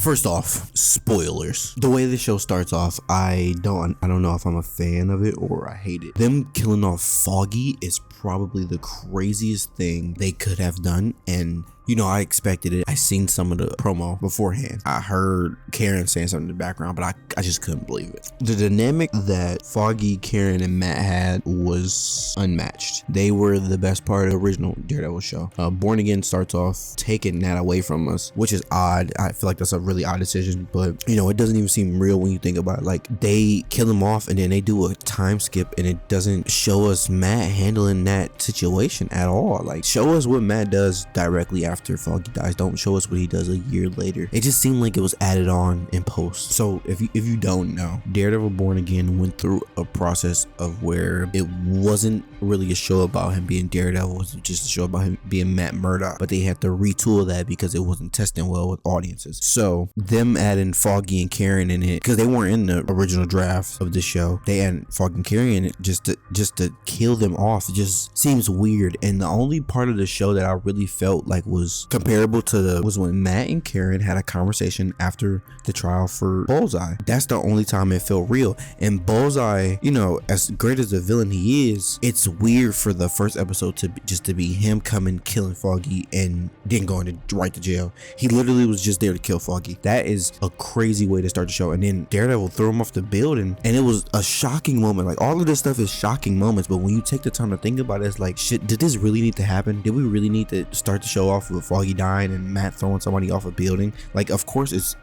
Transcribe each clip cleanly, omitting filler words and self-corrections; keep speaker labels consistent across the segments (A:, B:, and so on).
A: First off, spoilers. The way the show starts off, I don't know if I'm a fan of it or I hate it. Them killing off Foggy is probably the craziest thing they could have done, and you know, I expected it. I seen some of the promo beforehand. I heard Karen saying something in the background, but I just couldn't believe it. The dynamic that Foggy, Karen, and Matt had was unmatched. They were the best part of the original Daredevil show. Born Again starts off taking that away from us, which is odd. I feel like that's a really odd decision, but you know, it doesn't even seem real when you think about it. Like, they kill him off and then they do a time skip and it doesn't show us Matt handling that situation at all. Like, show us what Matt does directly after Foggy dies. Don't show us what he does a year later. It just seemed like it was added on in post. So if you don't know, Daredevil Born Again went through a process of where it wasn't really a show about him being Daredevil. It was just a show about him being Matt Murdock, but they had to retool that because it wasn't testing well with audiences. So them adding Foggy and Karen in it, because they weren't in the original draft of the show, they added Foggy and Karen in it just to kill them off. It just seems weird. And the only part of the show that I really felt like was comparable to was when Matt and Karen had a conversation after the trial for Bullseye. That's the only time it felt real. And Bullseye, you know, as great as the villain he is, it's weird for the first episode to be him coming, killing Foggy, and then going right to jail. He literally was just there to kill Foggy. That is a crazy way to start the show. And then Daredevil threw him off the building, and it was a shocking moment. Like, all of this stuff is shocking moments, but when you take the time to think about it, it's like, shit, did this really need to happen? Did we really need to start the show off with Foggy dying and Matt throwing somebody off a building? Like, of course it's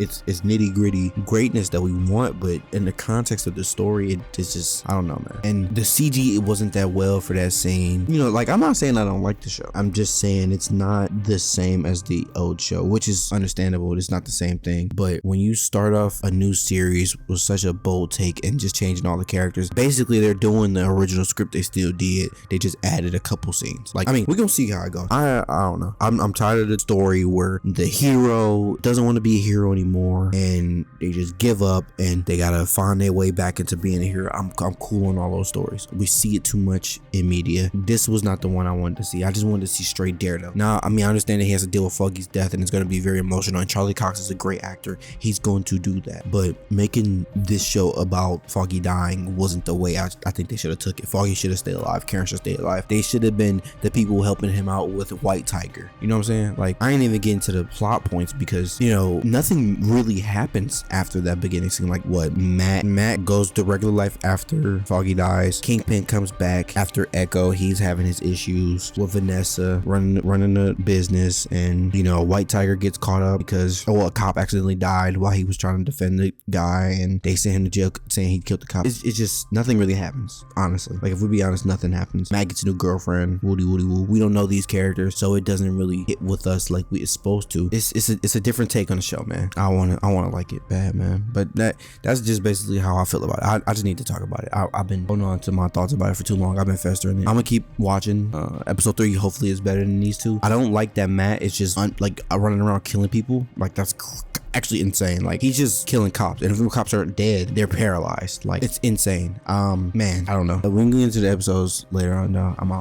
A: nitty gritty greatness that we want, but in the context of the story, it's just, I don't know, man. And the CG, it wasn't that well for that scene. You know, like, I'm not saying I don't like the show. I'm just saying it's not the same as the old show, which is understandable. It's not the same thing. But when you start off a new series with such a bold take and just changing all the characters, basically they're doing the original script they still did. They just added a couple scenes. Like, I mean, we're gonna see how it goes. I don't know. I'm tired of the story where the hero doesn't want to be a hero anymore and they just give up and they gotta find their way back into being a hero. I'm cool on all those stories. We see it too much in media. This was not the one I wanted to see. I just wanted to see straight Daredevil. Now, I mean, I understand that he has to deal with Foggy's death and it's going to be very emotional, and Charlie Cox is a great actor. He's going to do that, but making this show about Foggy dying wasn't the way I think they should have took it. Foggy should have stayed alive. Karen should stay alive. They should have been the people helping him out with White Tiger. You know what I'm saying? Like, I ain't even getting to the plot points because, you know, nothing really happens after that beginning scene. Like, what? Matt goes to regular life after Foggy dies. Kingpin comes back after Echo. He's having his issues with Vanessa running the business, and you know, White Tiger gets caught up because a cop accidentally died while he was trying to defend the guy, and they sent him to jail saying he killed the cop. It's just nothing really happens, honestly. Like, if we be honest, nothing happens. Matt gets a new girlfriend. Woody woo. We don't know these characters, so it doesn't really hit with us like it's supposed to. It's a different take on the show, man. I want to like it bad, man. But that's just basically how I feel about it. I just need to talk about it. I've been holding on to my thoughts about it for too long. I've been festering it. I'm gonna keep watching. Episode 3 hopefully is better than these two. I don't like that Matt is just like running around killing people. Like, that's actually insane. Like, he's just killing cops, and if the cops aren't dead, they're paralyzed. Like, it's insane. Man, I don't know. We can get into the episodes later on. I'm out.